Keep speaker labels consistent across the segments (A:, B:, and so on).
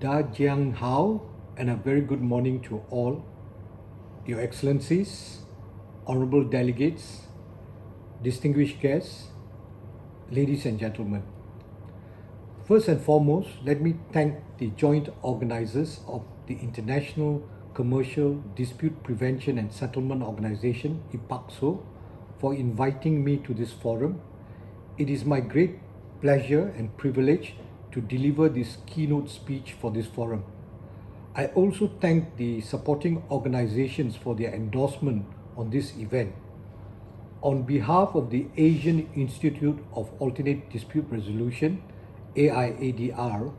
A: Da Jiang Hao, and a very good morning to all, Your Excellencies, honorable delegates, distinguished guests, ladies and gentlemen. First and foremost, let me thank the joint organizers of the International Commercial Dispute Prevention and Settlement Organization, IPASO, for inviting me to this forum. It is my great pleasure and privilege to deliver this keynote speech for this forum. I also thank the supporting organizations for their endorsement on this event. On behalf of the Asian Institute of Alternate Dispute Resolution, AIADR,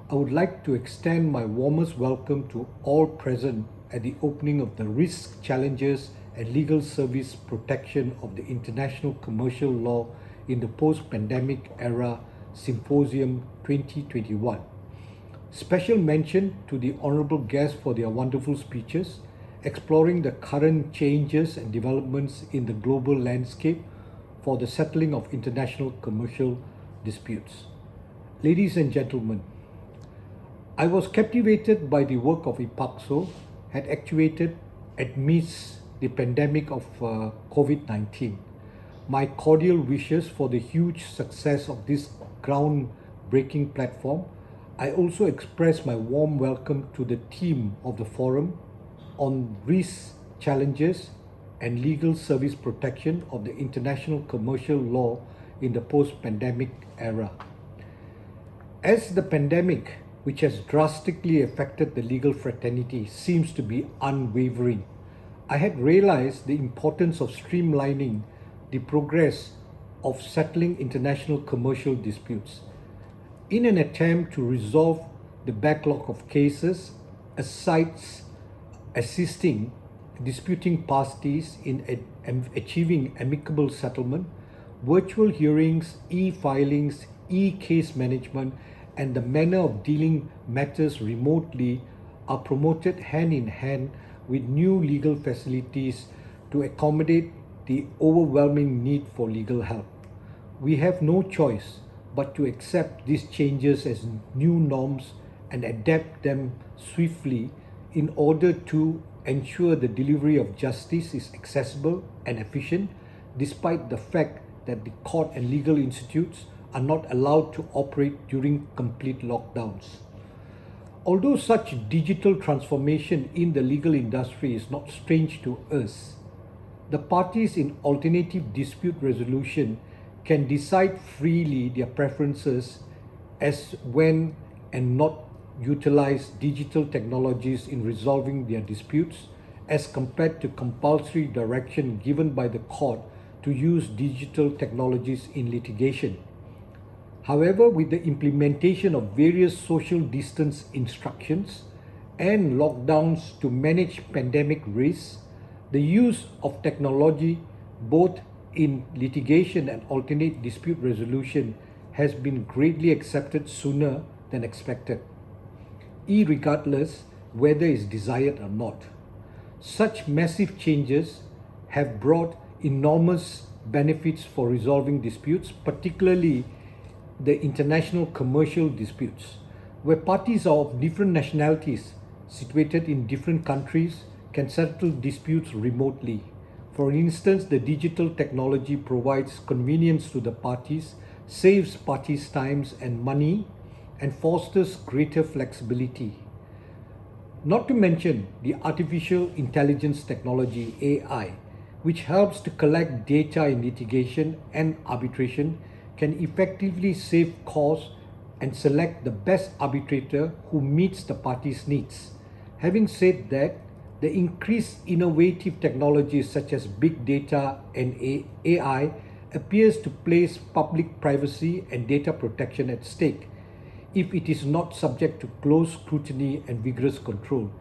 A: I would like to extend my warmest welcome to all present at the opening of the Risk, Challenges and Legal Service Protection of the International Commercial Law in the Post-Pandemic Era Symposium 2021. Special mention to the honorable guests for their wonderful speeches, exploring the current changes and developments in the global landscape for the settling of international commercial disputes. Ladies and gentlemen, I was captivated by the work of IPASO had actuated amidst the pandemic of COVID-19. My cordial wishes for the huge success of this groundbreaking platform. I also express my warm welcome to the team of the forum on risk, challenges, and legal service protection of the international commercial law in the post-pandemic era. As the pandemic, which has drastically affected the legal fraternity, seems to be unwavering, I had realized the importance of streamlining the progress of settling international commercial disputes. In an attempt to resolve the backlog of cases, asides assisting disputing parties in achieving amicable settlement, virtual hearings, e-filings, e-case management, and the manner of dealing matters remotely are promoted hand in hand with new legal facilities to accommodate the overwhelming need for legal help. We have no choice but to accept these changes as new norms and adapt them swiftly in order to ensure the delivery of justice is accessible and efficient, despite the fact that the court and legal institutes are not allowed to operate during complete lockdowns. Although such digital transformation in the legal industry is not strange to us, the parties in alternative dispute resolution can decide freely their preferences as when and not utilize digital technologies in resolving their disputes as compared to compulsory direction given by the court to use digital technologies in litigation. However, with the implementation of various social distance instructions and lockdowns to manage pandemic risks, the use of technology both in litigation and alternate dispute resolution has been greatly accepted sooner than expected, irregardless whether it's desired or not. Such massive changes have brought enormous benefits for resolving disputes, particularly the international commercial disputes, where parties of different nationalities situated in different countries can settle disputes remotely. For instance, the digital technology provides convenience to the parties, saves parties' times and money, and fosters greater flexibility. Not to mention the artificial intelligence technology, AI, which helps to collect data in litigation and arbitration, can effectively save costs and select the best arbitrator who meets the parties' needs. Having said that, the increased innovative technologies such as big data and AI appears to place public privacy and data protection at stake if it is not subject to close scrutiny and vigorous control.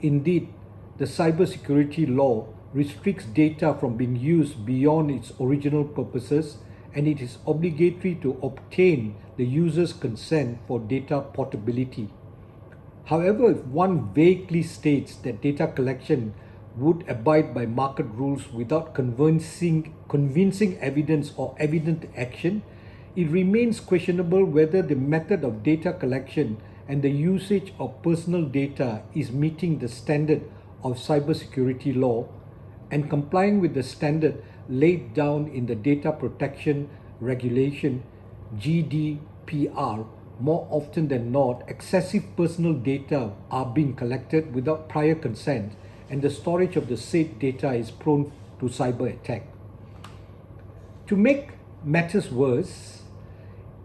A: Indeed, the cybersecurity law restricts data from being used beyond its original purposes, and it is obligatory to obtain the user's consent for data portability. However, if one vaguely states that data collection would abide by market rules without convincing evidence or evident action, it remains questionable whether the method of data collection and the usage of personal data is meeting the standard of cybersecurity law and complying with the standard laid down in the Data Protection Regulation GDPR, more often than not, excessive personal data are being collected without prior consent, and the storage of the said data is prone to cyber attack. To make matters worse,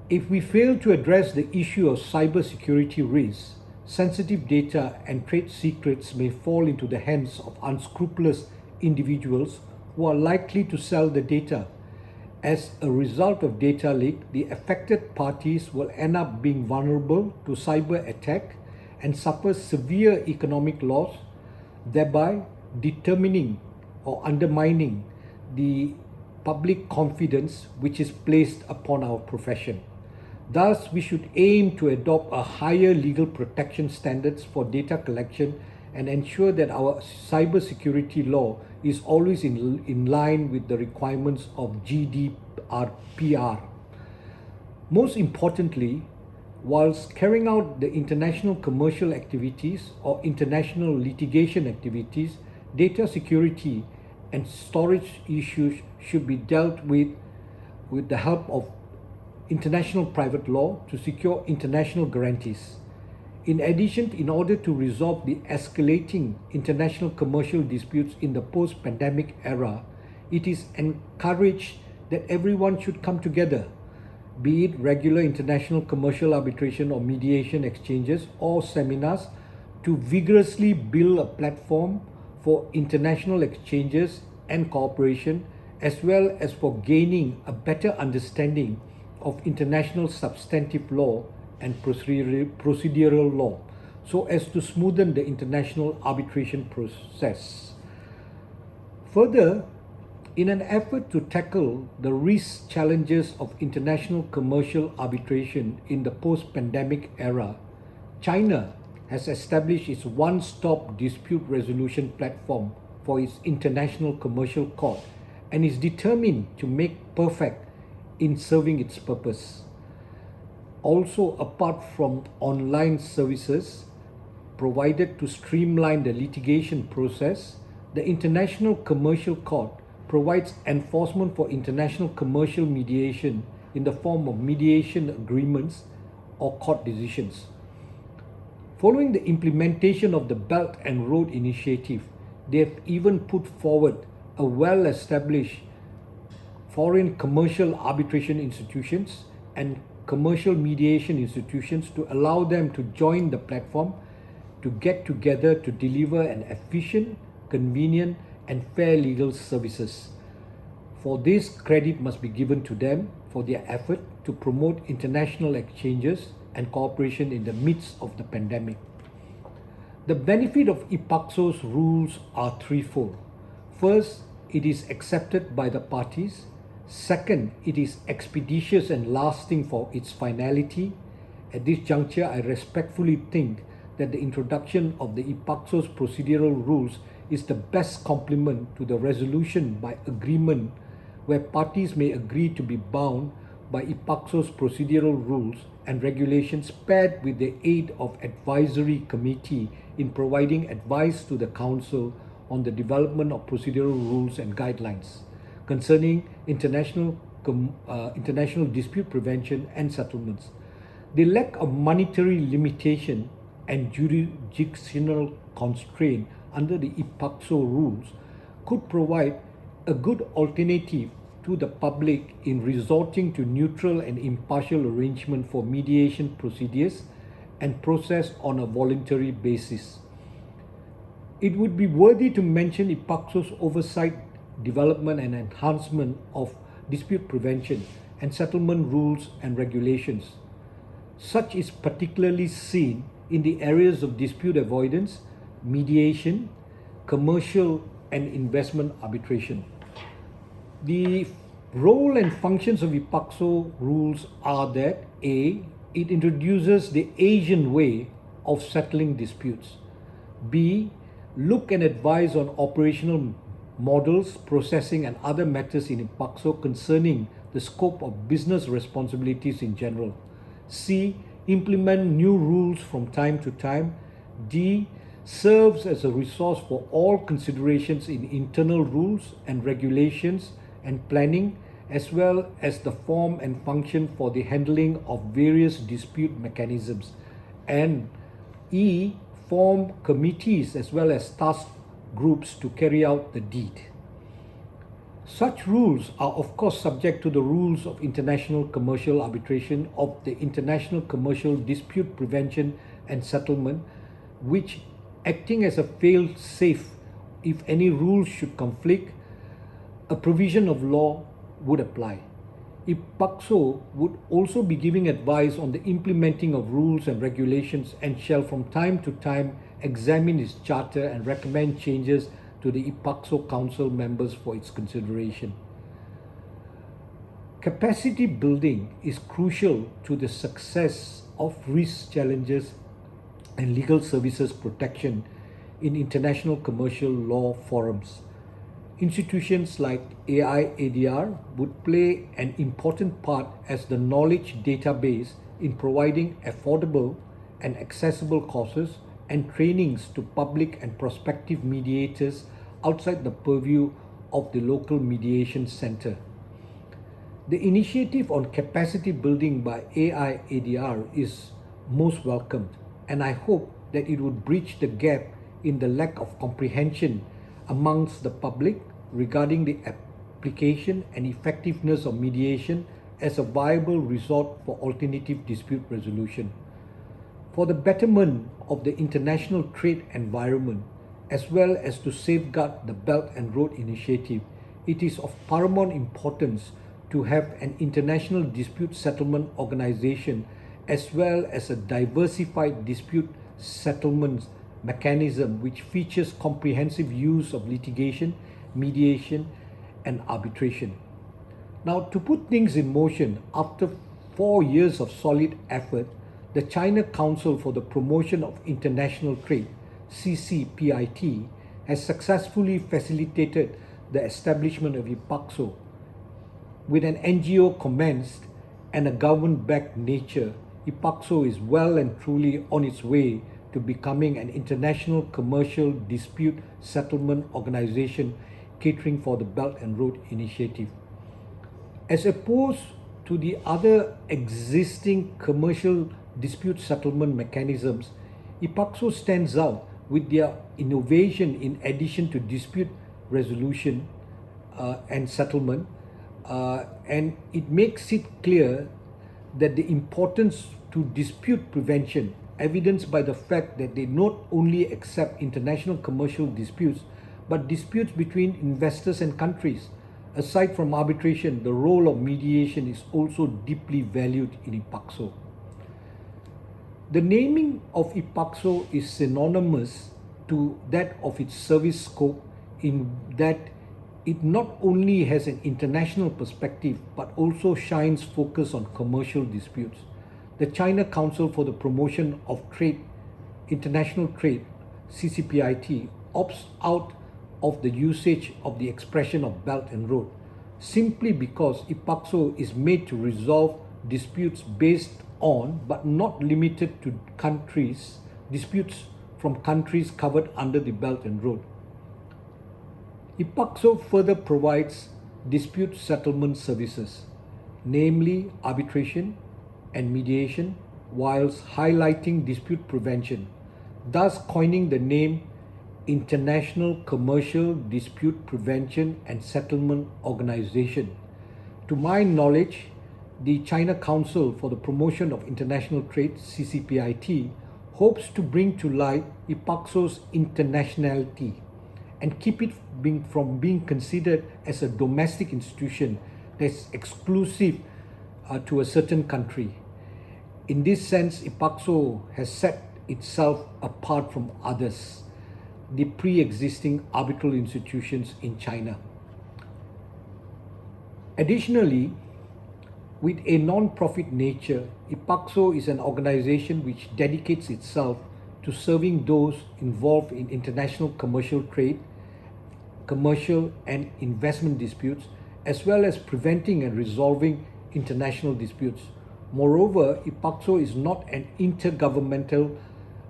A: if we fail to address the issue of cybersecurity risks, sensitive data and trade secrets may fall into the hands of unscrupulous individuals who are likely to sell the data. As a result of data leak, the affected parties will end up being vulnerable to cyber attack and suffer severe economic loss, thereby determining or undermining the public confidence which is placed upon our profession. Thus, we should aim to adopt a higher legal protection standards for data collection and ensure that our cybersecurity law is always in line with the requirements of GDPR. Most importantly, whilst carrying out the international commercial activities or international litigation activities, data security and storage issues should be dealt with the help of international private law to secure international guarantees. In addition, in order to resolve the escalating international commercial disputes in the post-pandemic era, it is encouraged that everyone should come together, be it regular international commercial arbitration or mediation exchanges or seminars, to vigorously build a platform for international exchanges and cooperation, as well as for gaining a better understanding of international substantive law and procedural law, so as to smoothen the international arbitration process. Further, in an effort to tackle the risk challenges of international commercial arbitration in the post-pandemic era, China has established its one-stop dispute resolution platform for its international commercial court and is determined to make perfect in serving its purpose. Also, apart from online services provided to streamline the litigation process, the International Commercial Court provides enforcement for international commercial mediation in the form of mediation agreements or court decisions. Following the implementation of the Belt and Road Initiative, they have even put forward a well-established foreign commercial arbitration institutions and commercial mediation institutions to allow them to join the platform to get together to deliver an efficient, convenient, and fair legal services. For this, credit must be given to them for their effort to promote international exchanges and cooperation in the midst of the pandemic. The benefit of ICDPASO's rules are threefold. First, it is accepted by the parties. Second, it is expeditious and lasting for its finality. At this juncture, I respectfully think that the introduction of the ICDPASO's procedural rules is the best complement to the resolution by agreement, where parties may agree to be bound by ICDPASO's procedural rules and regulations, paired with the aid of advisory committee in providing advice to the Council on the development of procedural rules and guidelines concerning international dispute prevention and settlements. The lack of monetary limitation and jurisdictional constraint under the ICDPASO rules could provide a good alternative to the public in resorting to neutral and impartial arrangement for mediation procedures and process on a voluntary basis. It would be worthy to mention ICDPASO's oversight, development and enhancement of dispute prevention and settlement rules and regulations. Such is particularly seen in the areas of dispute avoidance, mediation, commercial and investment arbitration. The role and functions of ICDPASO rules are that A. It introduces the Asian way of settling disputes. B. Look and advise on operational models, processing and other matters in ICDPASO concerning the scope of business responsibilities in general. C. implement new rules from time to time. D, serves as a resource for all considerations in internal rules and regulations and planning, as well as the form and function for the handling of various dispute mechanisms. And E, form committees as well as task groups to carry out the deed. Such rules are of course subject to the rules of international commercial arbitration of the International Commercial Dispute Prevention and Settlement, which, acting as a fail-safe if any rules should conflict, a provision of law would apply. ICDPASO would also be giving advice on the implementing of rules and regulations and shall from time to time examine its charter and recommend changes to the ICDPASO Council members for its consideration. Capacity building is crucial to the success of risk challenges and legal services protection in international commercial law forums. Institutions like AIADR would play an important part as the knowledge database in providing affordable and accessible courses and trainings to public and prospective mediators outside the purview of the local mediation center. The initiative on capacity building by AIADR is most welcomed, and I hope that it would bridge the gap in the lack of comprehension amongst the public regarding the application and effectiveness of mediation as a viable resort for alternative dispute resolution. For the betterment of the international trade environment, as well as to safeguard the Belt and Road Initiative, it is of paramount importance to have an international dispute settlement organization as well as a diversified dispute settlement mechanism which features comprehensive use of litigation, mediation, and arbitration. Now, to put things in motion, after 4 years of solid effort, the China Council for the Promotion of International Trade, CCPIT, has successfully facilitated the establishment of ICDPASO. With an NGO commenced and a government-backed nature, ICDPASO is well and truly on its way to becoming an international commercial dispute settlement organization catering for the Belt and Road Initiative. As opposed to the other existing commercial dispute settlement mechanisms, ICDPASO stands out with their innovation in addition to dispute resolution and settlement, and it makes it clear that the importance to dispute prevention, evidenced by the fact that they not only accept international commercial disputes, but disputes between investors and countries. Aside from arbitration, the role of mediation is also deeply valued in ICDPASO. The naming of ICDPASO is synonymous to that of its service scope in that it not only has an international perspective but also shines focus on commercial disputes. The China Council for the Promotion of Trade, International Trade, CCPIT, opts out of the usage of the expression of Belt and Road simply because ICDPASO is made to resolve disputes based on but not limited to disputes from countries covered under the Belt and Road. ICDPASO further provides dispute settlement services, namely arbitration and mediation, whilst highlighting dispute prevention, thus coining the name International Commercial Dispute Prevention and Settlement Organization. To my knowledge, the China Council for the Promotion of International Trade, CCPIT, hopes to bring to light ICDPASO's internationality and keep it from being considered as a domestic institution that's exclusive to a certain country. In this sense, ICDPASO has set itself apart from others, the pre-existing arbitral institutions in China. Additionally, with a non-profit nature, ICDPASO is an organization which dedicates itself to serving those involved in international commercial trade, commercial and investment disputes, as well as preventing and resolving international disputes. Moreover, IPASO is not an intergovernmental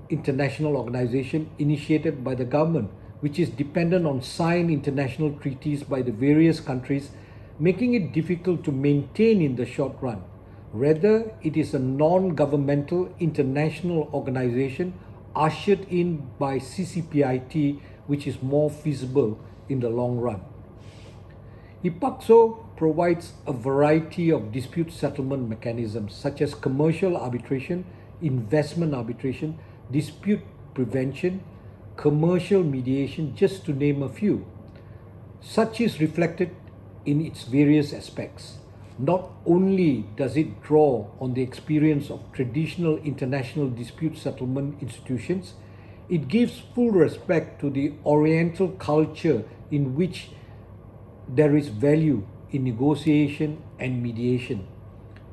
A: international organization initiated by the government, which is dependent on signed international treaties by the various countries, making it difficult to maintain in the short run. Rather, it is a non-governmental international organization ushered in by CCPIT, which is more feasible in the long run. IPASO provides a variety of dispute settlement mechanisms such as commercial arbitration, investment arbitration, dispute prevention, commercial mediation, just to name a few. Such is reflected in its various aspects. Not only does it draw on the experience of traditional international dispute settlement institutions, it gives full respect to the Oriental culture in which there is value in negotiation and mediation.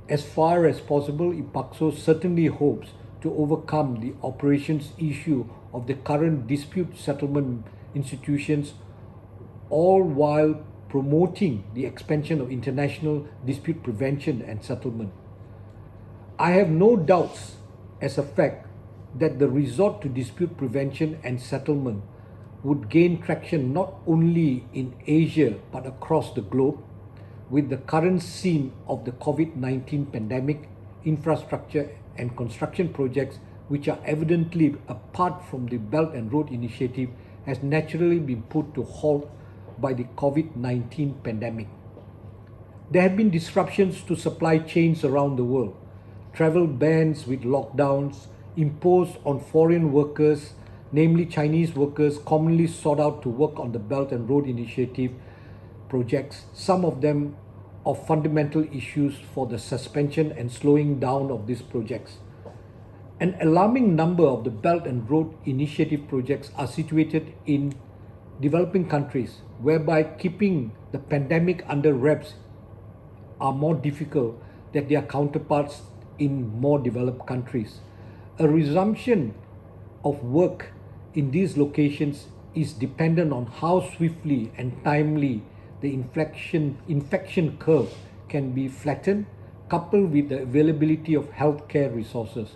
A: As far as possible, IPASO certainly hopes to overcome the operations issue of the current dispute settlement institutions, all while promoting the expansion of international dispute prevention and settlement. I have no doubts as a fact that the resort to dispute prevention and settlement would gain traction not only in Asia but across the globe, with the current scene of the COVID-19 pandemic, infrastructure and construction projects, which are evidently apart from the Belt and Road Initiative, has naturally been put to halt by the COVID-19 pandemic. There have been disruptions to supply chains around the world, travel bans with lockdowns imposed on foreign workers, namely Chinese workers commonly sought out to work on the Belt and Road Initiative projects, some of them of fundamental issues for the suspension and slowing down of these projects. An alarming number of the Belt and Road Initiative projects are situated in developing countries, whereby keeping the pandemic under wraps are more difficult than their counterparts in more developed countries. A resumption of work in these locations is dependent on how swiftly and timely the infection curve can be flattened, coupled with the availability of healthcare resources.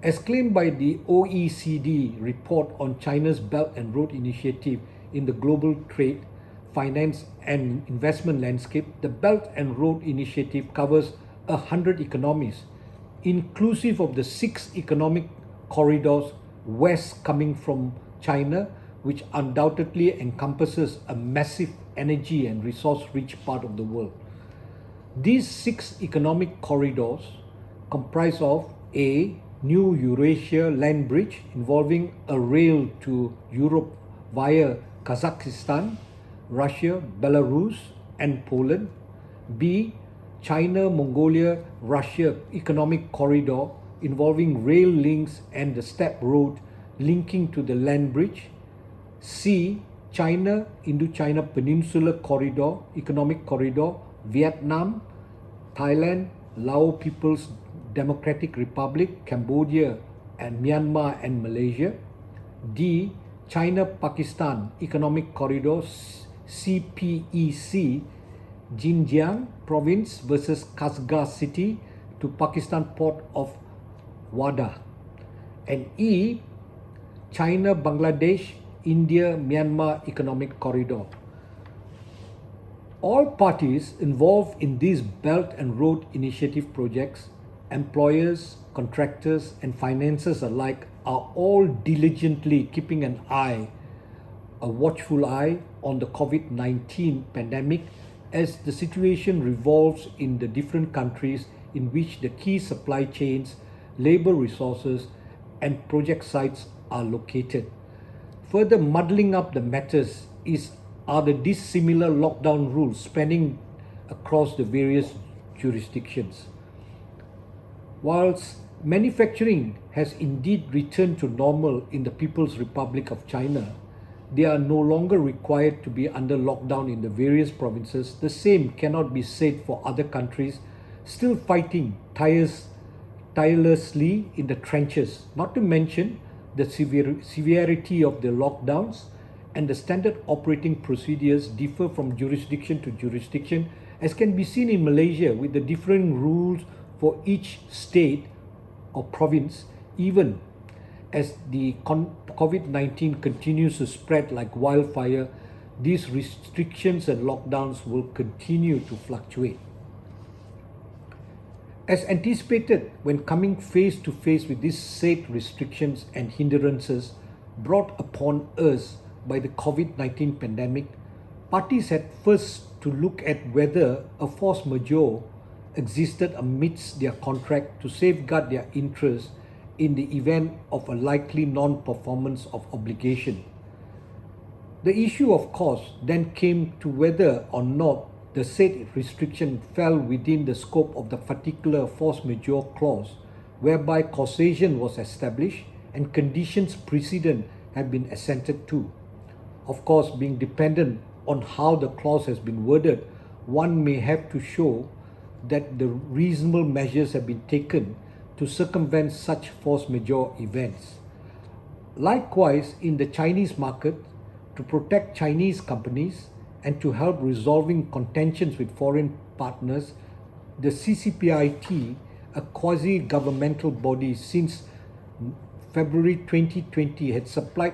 A: As claimed by the OECD report on China's Belt and Road Initiative in the global trade, finance and investment landscape, the Belt and Road Initiative covers 100 economies, inclusive of the 6 economic corridors west coming from China, which undoubtedly encompasses a massive energy and resource-rich part of the world. These 6 economic corridors comprise of A. New Eurasia land bridge involving a rail to Europe via Kazakhstan, Russia, Belarus and Poland. B. China, Mongolia, Russia economic corridor involving rail links and the steppe road linking to the land bridge. C. China, Indo-China Peninsula Corridor, Economic Corridor, Vietnam, Thailand, Lao People's Democratic Republic, Cambodia, and Myanmar and Malaysia. D. China-Pakistan Economic Corridor, CPEC, Xinjiang Province versus Kashgar City to Pakistan Port of Wada. And E. China-Bangladesh India-Myanmar Economic Corridor. All parties involved in these Belt and Road Initiative projects, employers, contractors and financiers alike, are all diligently keeping a watchful eye on the COVID-19 pandemic as the situation revolves in the different countries in which the key supply chains, labor resources and project sites are located. Further muddling up the matters are the dissimilar lockdown rules spanning across the various jurisdictions. Whilst manufacturing has indeed returned to normal in the People's Republic of China, they are no longer required to be under lockdown in the various provinces. The same cannot be said for other countries still fighting tirelessly in the trenches, not to mention the severity of the lockdowns and the standard operating procedures differ from jurisdiction to jurisdiction, as can be seen in Malaysia with the different rules for each state or province, even as the COVID-19 continues to spread like wildfire. These restrictions and lockdowns will continue to fluctuate. As anticipated, when coming face to face with these said restrictions and hindrances brought upon us by the COVID-19 pandemic, parties had first to look at whether a force majeure existed amidst their contract to safeguard their interests in the event of a likely non-performance of obligation. The issue, of course, then came to whether or not the said restriction fell within the scope of the particular force majeure clause, whereby causation was established and conditions precedent have been assented to. Of course, being dependent on how the clause has been worded, one may have to show that the reasonable measures have been taken to circumvent such force majeure events. Likewise, in the Chinese market, to protect Chinese companies and to help resolving contentions with foreign partners, the CCPIT, a quasi-governmental body since February 2020, had supplied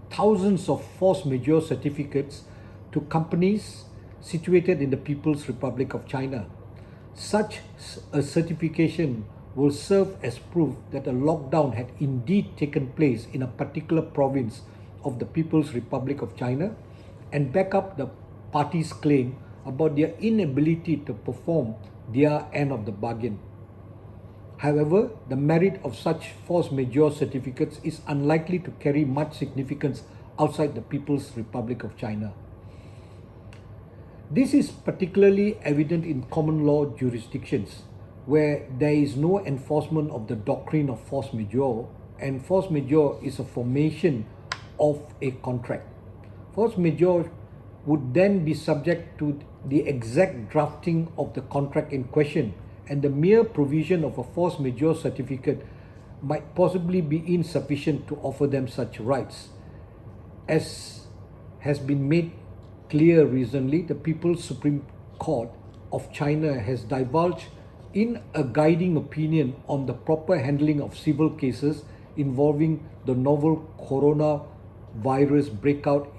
A: thousands of force majeure certificates to companies situated in the People's Republic of China. Such a certification will serve as proof that a lockdown had indeed taken place in a particular province of the People's Republic of China and back up the parties' claim about their inability to perform their end of the bargain. However, the merit of such force majeure certificates is unlikely to carry much significance outside the People's Republic of China. This is particularly evident in common law jurisdictions, where there is no enforcement of the doctrine of force majeure, and force majeure is a formation of a contract. Force majeure would then be subject to the exact drafting of the contract in question, and the mere provision of a force majeure certificate might possibly be insufficient to offer them such rights. As has been made clear recently, the People's Supreme Court of China has divulged in a guiding opinion on the proper handling of civil cases involving the novel coronavirus breakout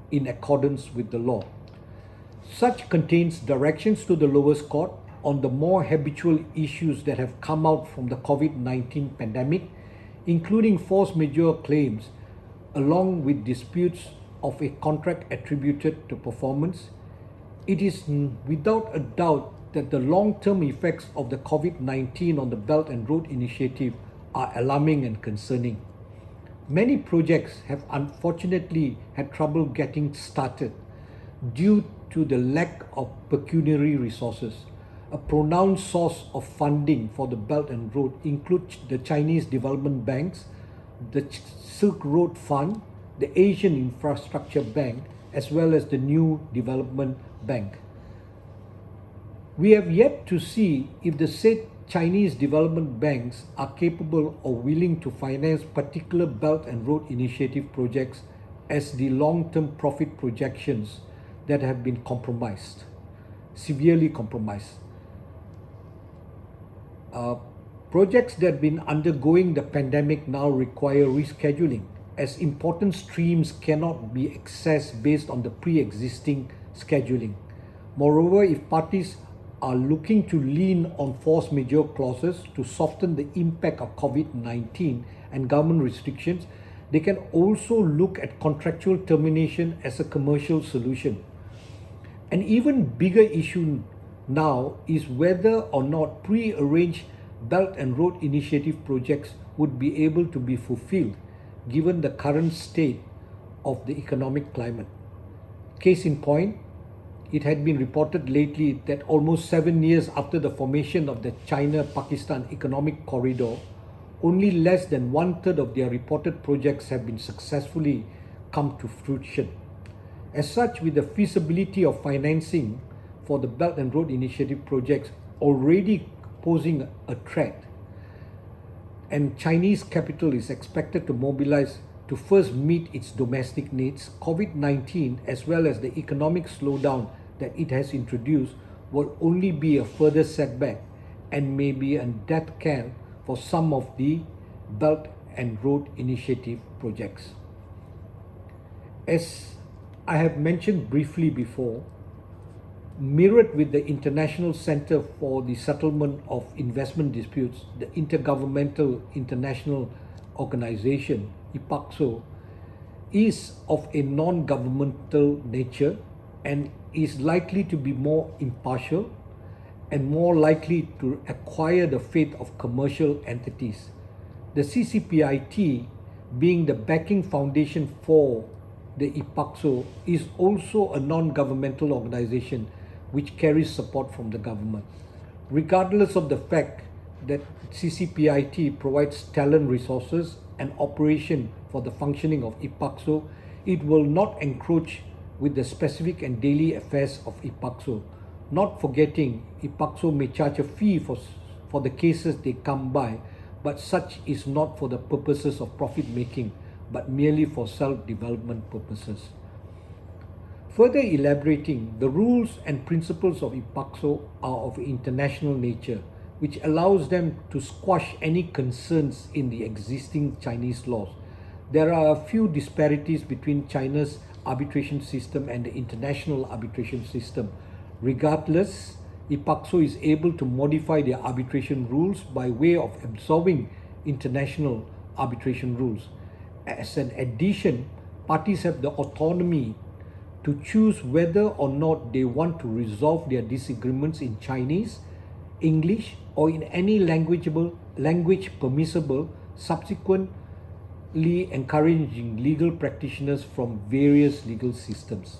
A: in accordance with the law. Such contains directions to the lowest court on the more habitual issues that have come out from the COVID-19 pandemic, including force majeure claims, along with disputes of a contract attributed to performance. It is without a doubt that the long-term effects of the COVID-19 on the Belt and Road Initiative are alarming and concerning. Many projects have unfortunately had trouble getting started due to the lack of pecuniary resources. A pronounced source of funding for the Belt and Road includes the Chinese Development Banks, the Silk Road Fund, the Asian Infrastructure Bank, as well as the New Development Bank. We have yet to see if the said Chinese development banks are capable or willing to finance particular Belt and Road Initiative projects, as the long-term profit projections that have been compromised, severely compromised. Projects that have been undergoing the pandemic now require rescheduling, as important streams cannot be accessed based on the pre-existing scheduling. Moreover, if parties are looking to lean on force majeure clauses to soften the impact of COVID-19 and government restrictions, they can also look at contractual termination as a commercial solution. An even bigger issue now is whether or not pre-arranged Belt and Road Initiative projects would be able to be fulfilled given the current state of the economic climate. Case in point, it had been reported lately that almost 7 years after the formation of the China-Pakistan Economic Corridor, only less than 1/3 of their reported projects have been successfully come to fruition. As such, with the feasibility of financing for the Belt and Road Initiative projects already posing a threat, and Chinese capital is expected to mobilize to first meet its domestic needs, COVID-19 as well as the economic slowdown that it has introduced will only be a further setback and may be a death knell for some of the Belt and Road Initiative projects. As I have mentioned briefly before, mirrored with the International Center for the Settlement of Investment Disputes, the Intergovernmental International Organization, IPASO, is of a non-governmental nature and is likely to be more impartial and more likely to acquire the faith of commercial entities. The CCPIT, being the backing foundation for the IPASO, is also a non-governmental organization which carries support from the government. Regardless of the fact that CCPIT provides talent resources and operation for the functioning of IPASO, it will not encroach with the specific and daily affairs of IPASO. Not forgetting, IPASO may charge a fee for the cases they come by, but such is not for the purposes of profit making, but merely for self-development purposes. Further elaborating, the rules and principles of IPASO are of international nature, which allows them to squash any concerns in the existing Chinese laws. There are a few disparities between China's arbitration system and the international arbitration system. Regardless, IPASO is able to modify their arbitration rules by way of absorbing international arbitration rules. As an addition, parties have the autonomy to choose whether or not they want to resolve their disagreements in Chinese, English, or in any language permissible, subsequently encouraging legal practitioners from various legal systems.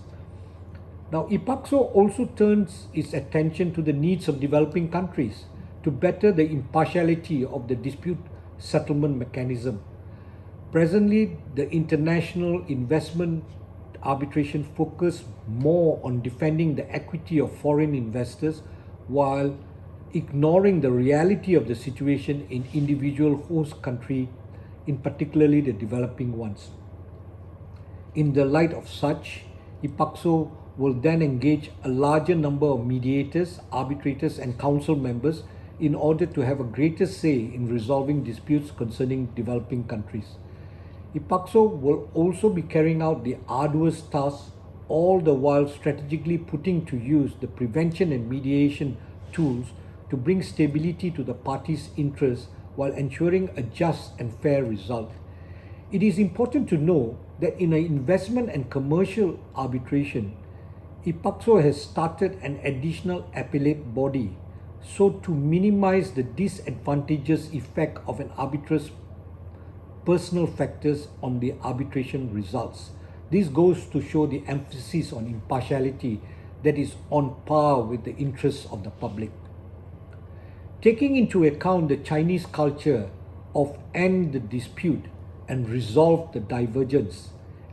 A: Now, IPASO also turns its attention to the needs of developing countries to better the impartiality of the dispute settlement mechanism. Presently, the international investment arbitration focus more on defending the equity of foreign investors while ignoring the reality of the situation in individual host country, in particularly the developing ones. In the light of such, IPASO will then engage a larger number of mediators, arbitrators and council members in order to have a greater say in resolving disputes concerning developing countries. IPASO will also be carrying out the arduous task, all the while strategically putting to use the prevention and mediation tools to bring stability to the parties' interests while ensuring a just and fair result. It is important to know that in an investment and commercial arbitration, IPASO has started an additional appellate body so to minimize the disadvantageous effect of an arbitrator's personal factors on the arbitration results. This goes to show the emphasis on impartiality that is on par with the interests of the public. Taking into account the Chinese culture of end the dispute and resolve the divergence,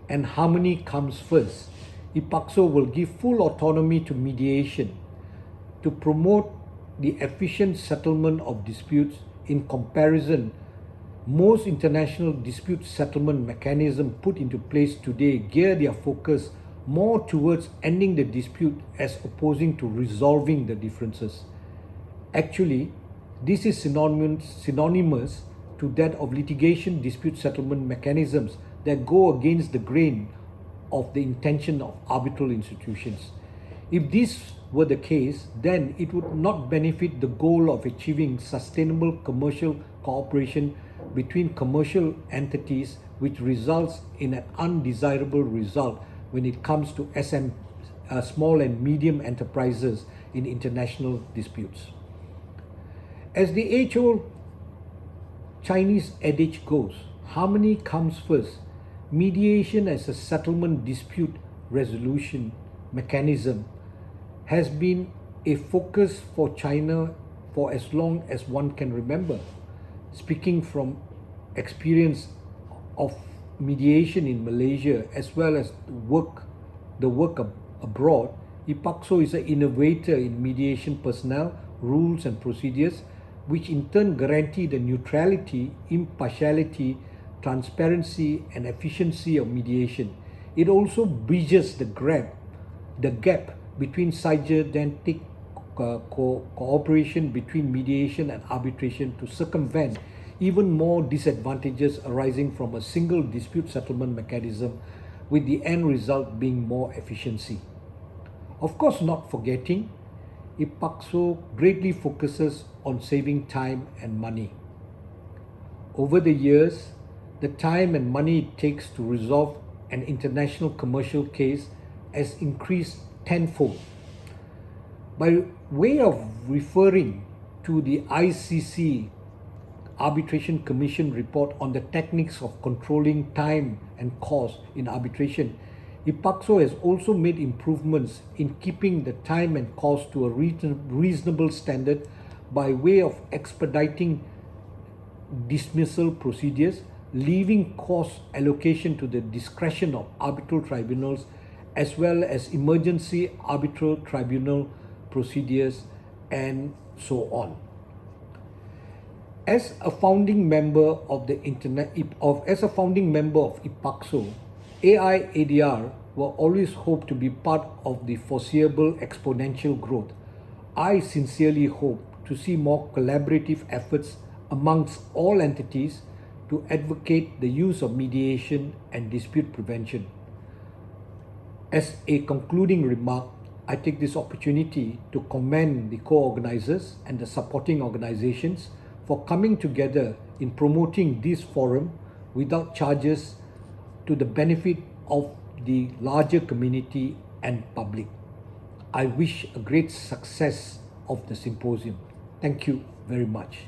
A: and harmony comes first, IPASO will give full autonomy to mediation to promote the efficient settlement of disputes. In comparison, most international dispute settlement mechanisms put into place today gear their focus more towards ending the dispute as opposing to resolving the differences. Actually, this is synonymous to that of litigation dispute settlement mechanisms that go against the grain of the intention of arbitral institutions. If this were the case, then it would not benefit the goal of achieving sustainable commercial cooperation between commercial entities, which results in an undesirable result when it comes to small and medium enterprises in international disputes. As the age-old Chinese adage goes, harmony comes first. Mediation as a settlement dispute resolution mechanism has been a focus for China for as long as one can remember. Speaking from experience of mediation in Malaysia as well as the work abroad, IPASO is an innovator in mediation personnel, rules and procedures, which in turn guarantee the neutrality, impartiality, transparency and efficiency of mediation. It also bridges the gap between gigantic cooperation between mediation and arbitration to circumvent even more disadvantages arising from a single dispute settlement mechanism, with the end result being more efficiency. Of course, not forgetting, ICDPASO greatly focuses on saving time and money. Over the years, the time and money it takes to resolve an international commercial case has increased tenfold. By way of referring to the ICC Arbitration Commission report on the techniques of controlling time and cost in arbitration, ICDPASO has also made improvements in keeping the time and cost to a reasonable standard by way of expediting dismissal procedures, leaving cost allocation to the discretion of arbitral tribunals, as well as emergency arbitral tribunal procedures, and so on. As a founding member of ICDPASO, AIADR will always hope to be part of the foreseeable exponential growth. I sincerely hope to see more collaborative efforts amongst all entities to advocate the use of mediation and dispute prevention. As a concluding remark, I take this opportunity to commend the co-organizers and the supporting organizations for coming together in promoting this forum without charges to the benefit of the larger community and public. I wish a great success of the symposium. Thank you very much.